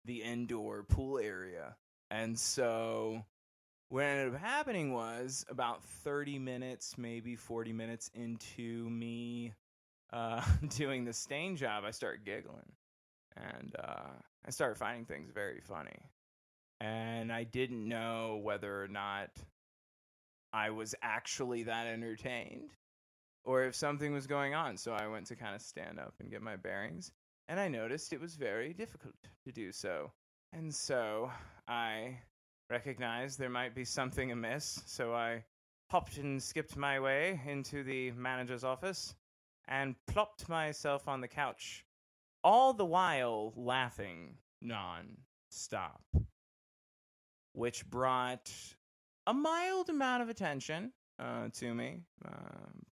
the indoor pool area. And so what ended up happening was about 30 minutes, maybe 40 minutes into me doing the stain job, I started giggling. And I started finding things very funny. And I didn't know whether or not I was actually that entertained or if something was going on. So I went to kind of stand up and get my bearings. And I noticed it was very difficult to do so. And so I recognized there might be something amiss. So I hopped and skipped my way into the manager's office and plopped myself on the couch, all the while laughing non-stop, which brought a mild amount of attention to me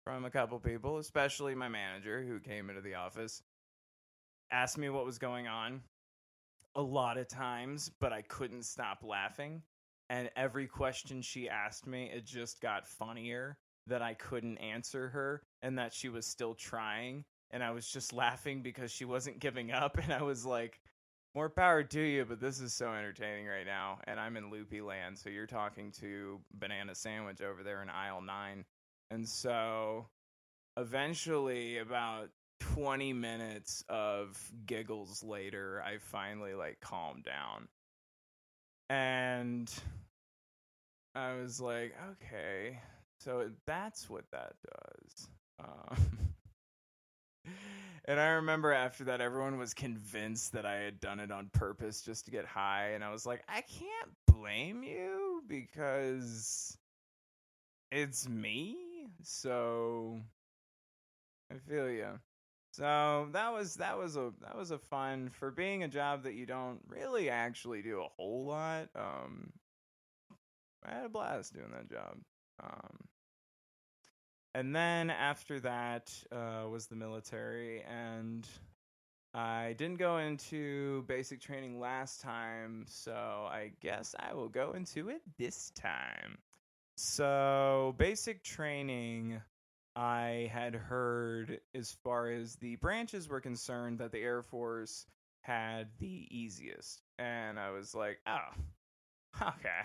from a couple people, especially my manager who came into the office, asked me what was going on a lot of times, but I couldn't stop laughing. And every question she asked me, it just got funnier that I couldn't answer her and that she was still trying. And I was just laughing because she wasn't giving up. And I was like, more power to you, but this is so entertaining right now. And I'm in loopy land, so you're talking to Banana Sandwich over there in aisle 9. And so eventually, about 20 minutes of giggles later, I finally like calmed down. And I was like, okay, so that's what that does. And I remember after that, everyone was convinced that I had done it on purpose just to get high. And I was like, I can't blame you because it's me. So I feel you. So that was a fun, for being a job that you don't really actually do a whole lot. I had a blast doing that job. And then after that was the military, and I didn't go into basic training last time, so I guess I will go into it this time. So basic training, I had heard, as far as the branches were concerned, that the Air Force had the easiest. And I was like, oh, okay.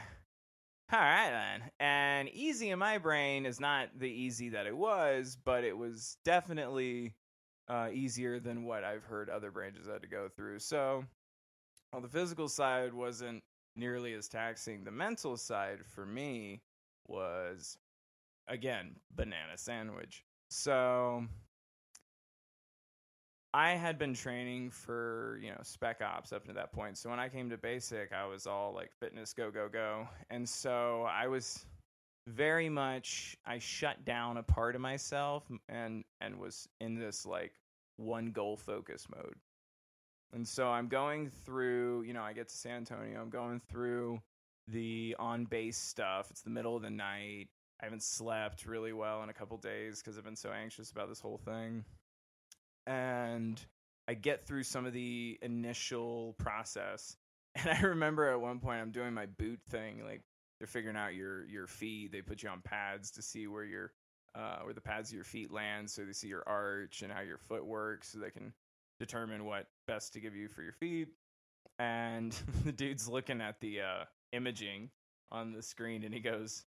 All right, then. And easy in my brain is not the easy that it was, but it was definitely easier than what I've heard other branches had to go through. So, while the physical side wasn't nearly as taxing, the mental side for me was, again, Banana Sandwich. So I had been training for, spec ops up to that point. So when I came to basic, I was all like fitness, go, go, go. And so I was very much, I shut down a part of myself and was in this like one goal focus mode. And so I'm going through, I get to San Antonio, I'm going through the on base stuff. It's the middle of the night. I haven't slept really well in a couple days because I've been so anxious about this whole thing. And I get through some of the initial process. And I remember at one point I'm doing my boot thing. Like, they're figuring out your feet. They put you on pads to see where where the pads of your feet land, so they see your arch and how your foot works, so they can determine what best to give you for your feet. And the dude's looking at the imaging on the screen, and he goes,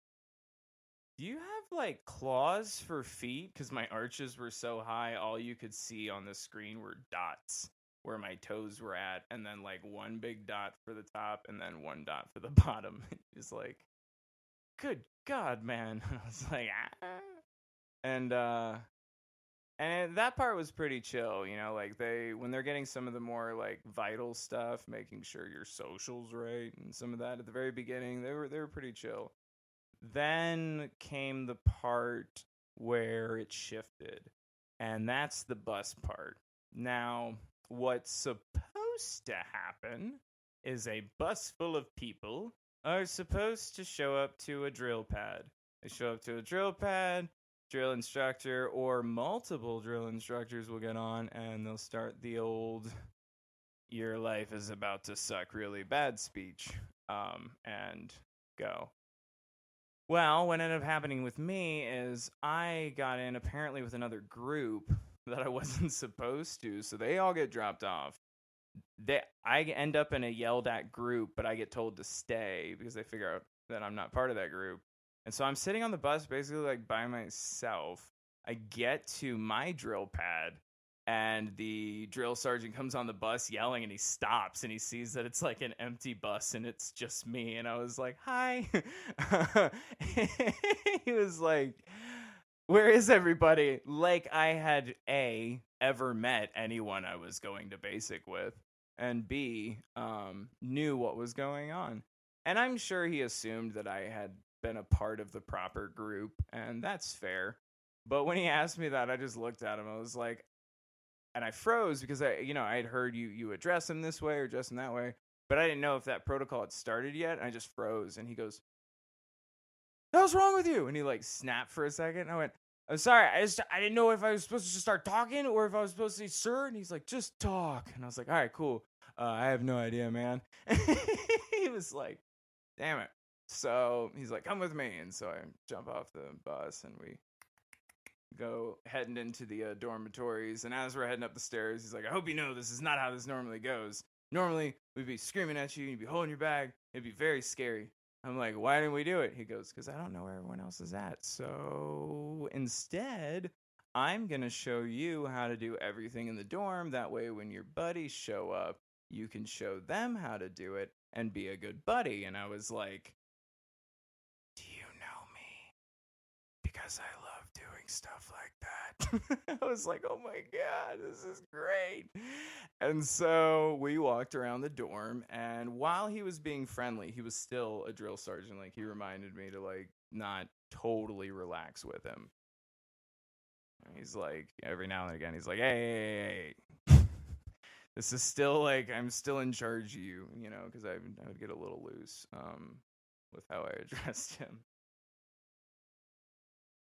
do you have like claws for feet? Because my arches were so high, all you could see on the screen were dots where my toes were at, and then like one big dot for the top and then one dot for the bottom. It's like, good God, man. I was like, ah. And that part was pretty chill, like when they're getting some of the more like vital stuff, making sure your social's right and some of that at the very beginning, they were pretty chill. Then came the part where it shifted, and that's the bus part. Now, what's supposed to happen is a bus full of people are supposed to show up to a drill pad. They show up to a drill pad, drill instructor or multiple drill instructors will get on, and they'll start the old, your life is about to suck really bad speech, and go. Well, what ended up happening with me is I got in apparently with another group that I wasn't supposed to, so they all get dropped off. I end up in a yelled at group, but I get told to stay because they figure out that I'm not part of that group. And so I'm sitting on the bus basically like by myself. I get to my drill pad and the drill sergeant comes on the bus yelling, and he stops and he sees that it's like an empty bus and it's just me. And I was like, hi. He was like, where is everybody? Like I had A, ever met anyone I was going to basic with, and B, knew what was going on. And I'm sure he assumed that I had been a part of the proper group, and that's fair. But when he asked me that, I just looked at him. I was like, and I froze because I had heard you address him this way or address him that way, but I didn't know if that protocol had started yet. And I just froze, and he goes, "What's wrong with you?" And he like snapped for a second. And I went, "I'm sorry. I didn't know if I was supposed to just start talking or if I was supposed to say sir." And he's like, "Just talk." And I was like, "All right, cool. I have no idea, man." He was like, "Damn it." So he's like, "Come with me." And so I jump off the bus and we go heading into the dormitories. And as we're heading up the stairs, he's like, "I hope you know this is not how this normally goes. Normally, we'd be screaming at you, you'd be holding your bag. It'd be very scary." I'm like, "Why didn't we do it?" He goes, "Because I don't know where everyone else is at. So instead, I'm going to show you how to do everything in the dorm. That way, when your buddies show up, you can show them how to do it and be a good buddy." And I was like, "Do you know me? Because I love doing stuff like that." I was like, "Oh my God, this is great." And so we walked around the dorm, and while he was being friendly, he was still a drill sergeant. Like, he reminded me to like not totally relax with him. And he's like, every now and again, he's like, "Hey, this is still like, I'm still in charge of you," because I would get a little loose with how I addressed him.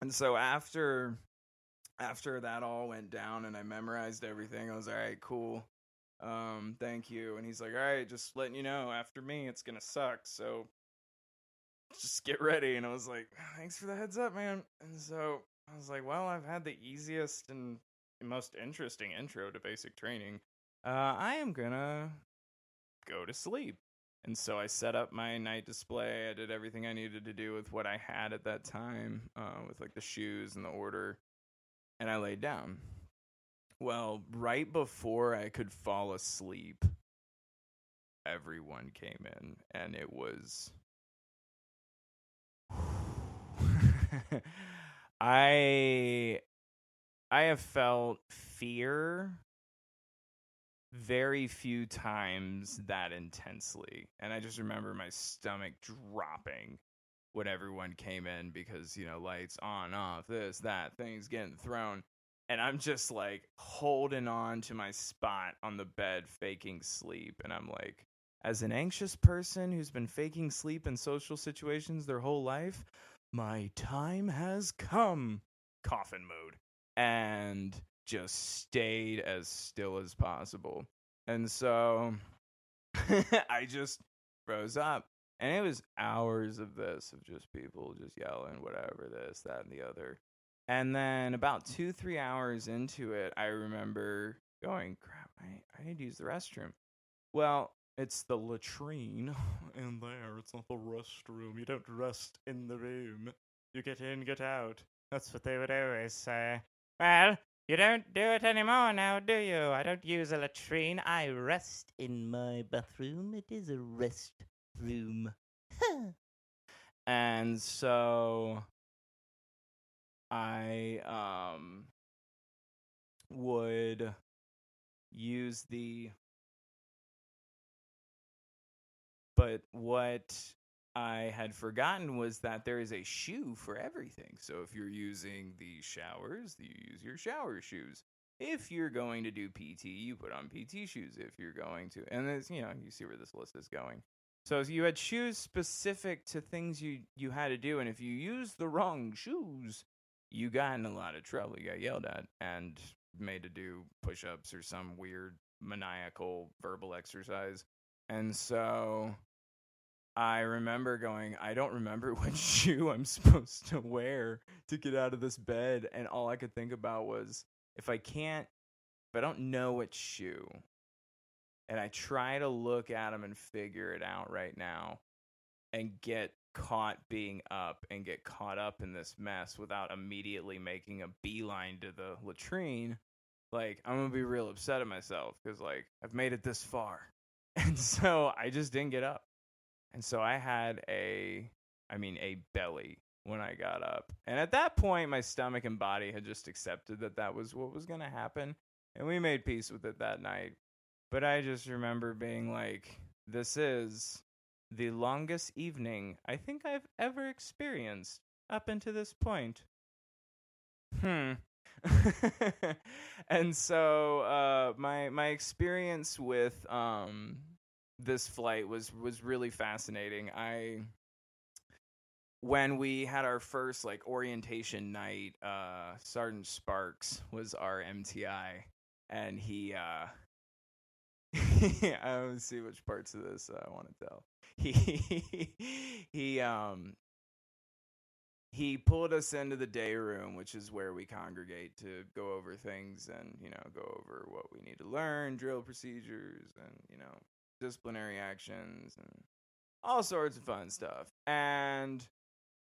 And so after that all went down and I memorized everything, I was all right, cool. Thank you. And he's like, "All right, just letting you know, after me, it's gonna suck. So just get ready." And I was like, "Thanks for the heads up, man." And so I was like, "Well, I've had the easiest and most interesting intro to basic training. I am gonna go to sleep." And so I set up my night display. I did everything I needed to do with what I had at that time, with like the shoes and the order. And I laid down. Well, right before I could fall asleep, everyone came in, and it was I have felt fear very few times that intensely, and I just remember my stomach dropping when everyone came in because lights on, off, this, that, things getting thrown. And I'm just like holding on to my spot on the bed, faking sleep. And I'm like, as an anxious person who's been faking sleep in social situations their whole life, my time has come. Coffin mode. And just stayed as still as possible. And so I just froze up. And it was hours of this, of just people just yelling, whatever, this, that, and the other. And then about 2-3 hours into it, I remember going, crap, I need to use the restroom. Well, it's the latrine in there. It's not the restroom. You don't rest in the room. You get in, get out. That's what they would always say. Well, you don't do it anymore now, do you? I don't use a latrine. I rest in my bathroom. It is a rest room. And so I would use but what I had forgotten was that there is a shoe for everything. So if you're using the showers, you use your shower shoes. If you're going to do PT, you put on PT shoes. If you're going to, and it's, you see where this list is going. So you had shoes specific to things you had to do, and if you used the wrong shoes, you got in a lot of trouble. You got yelled at and made to do push-ups or some weird maniacal verbal exercise. And so I remember going, I don't remember which shoe I'm supposed to wear to get out of this bed. And all I could think about was, if I don't know which shoe, And I try to look at them and figure it out right now and get caught being up and get caught up in this mess without immediately making a beeline to the latrine. Like, I'm going to be real upset at myself because, like, I've made it this far. And so I just didn't get up. And so I had a belly when I got up. And at that point, my stomach and body had just accepted that that was what was going to happen. And we made peace with it that night. But I just remember being like, this is the longest evening I think I've ever experienced up until this point. And so my experience with this flight was really fascinating. When we had our first like orientation night, Sergeant Sparks was our MTI, and he I want to see which parts of this I want to tell. He pulled us into the day room, which is where we congregate to go over things and, go over what we need to learn, drill procedures, and, disciplinary actions and all sorts of fun stuff. And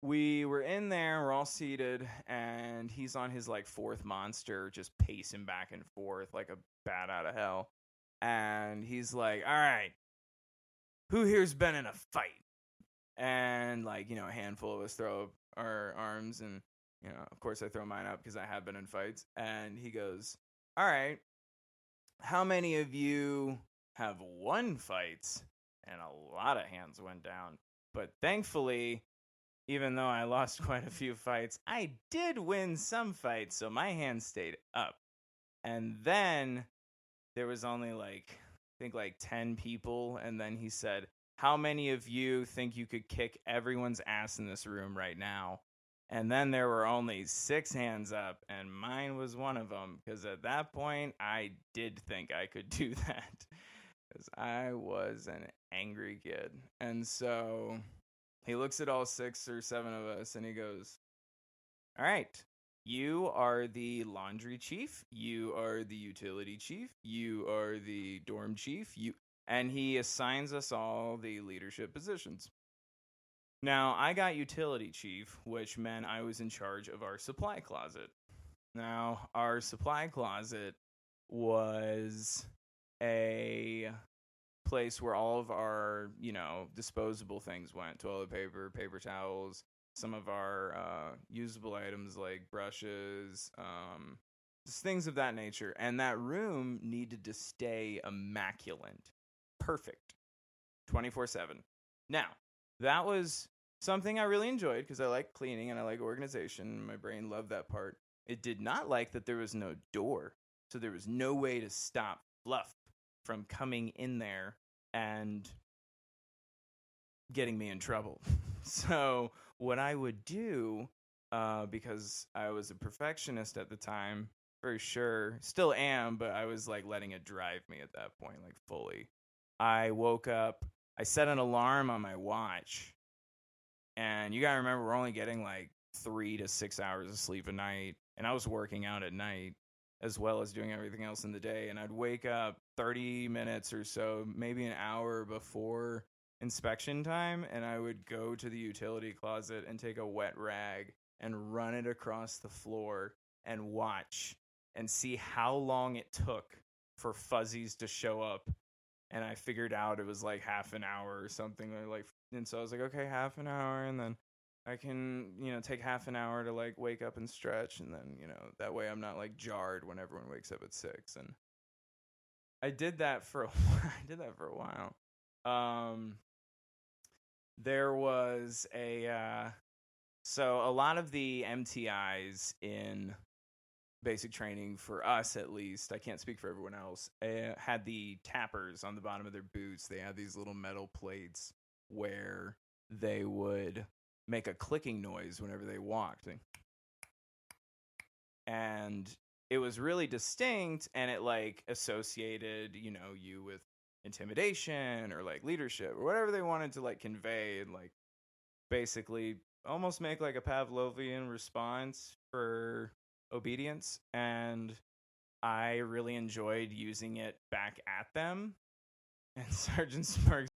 we were in there, we're all seated, and he's on his like fourth monster, just pacing back and forth like a bat out of hell. And he's like, all right, who here's been in a fight? And like, a handful of us throw up our arms, and, of course I throw mine up because I have been in fights. And he goes, all right, how many of you have won fights? And a lot of hands went down. But thankfully, even though I lost quite a few fights, I did win some fights, so my hand stayed up. And then there was only I think 10 people, and then he said, how many of you think you could kick everyone's ass in this room right now? And then there were only 6 hands up, and mine was one of them, because at that point, I did think I could do that, because I was an angry kid. And so he looks at all 6 or 7 of us, and he goes, all right, you are the laundry chief, you are the utility chief, you are the dorm chief, and he assigns us all the leadership positions. Now, I got utility chief, which meant I was in charge of our supply closet. Now, our supply closet was a place where all of our, disposable things went. Toilet paper, paper towels, some of our usable items like brushes, just things of that nature. And that room needed to stay immaculate, perfect, 24/7. Now, that was something I really enjoyed because I like cleaning and I like organization. My brain loved that part. It did not like that there was no door. So there was no way to stop Fluff from coming in there and getting me in trouble. So what I would do, because I was a perfectionist at the time, for sure, still am, but I was like letting it drive me at that point, like fully. I woke up, I set an alarm on my watch, and you gotta remember we're only getting like 3 to 6 hours of sleep a night, and I was working out at night as well as doing everything else in the day, and I'd wake up 30 minutes or so, maybe an hour before inspection time, and I would go to the utility closet and take a wet rag and run it across the floor and watch and see how long it took for fuzzies to show up. And I figured out it was like half an hour or something, and so I was like, okay, half an hour, and then I can, take half an hour to like wake up and stretch, and then, that way I'm not like jarred when everyone wakes up at 6. And I did that for a while. There was so a lot of the MTIs in basic training, for us at least, I can't speak for everyone else, had the tappers on the bottom of their boots. They had these little metal plates where they would make a clicking noise whenever they walked. And it was really distinct, and it like associated, you with intimidation or like leadership or whatever they wanted to like convey, and like basically almost make like a Pavlovian response for obedience. And I really enjoyed using it back at them. And Sergeant Smirks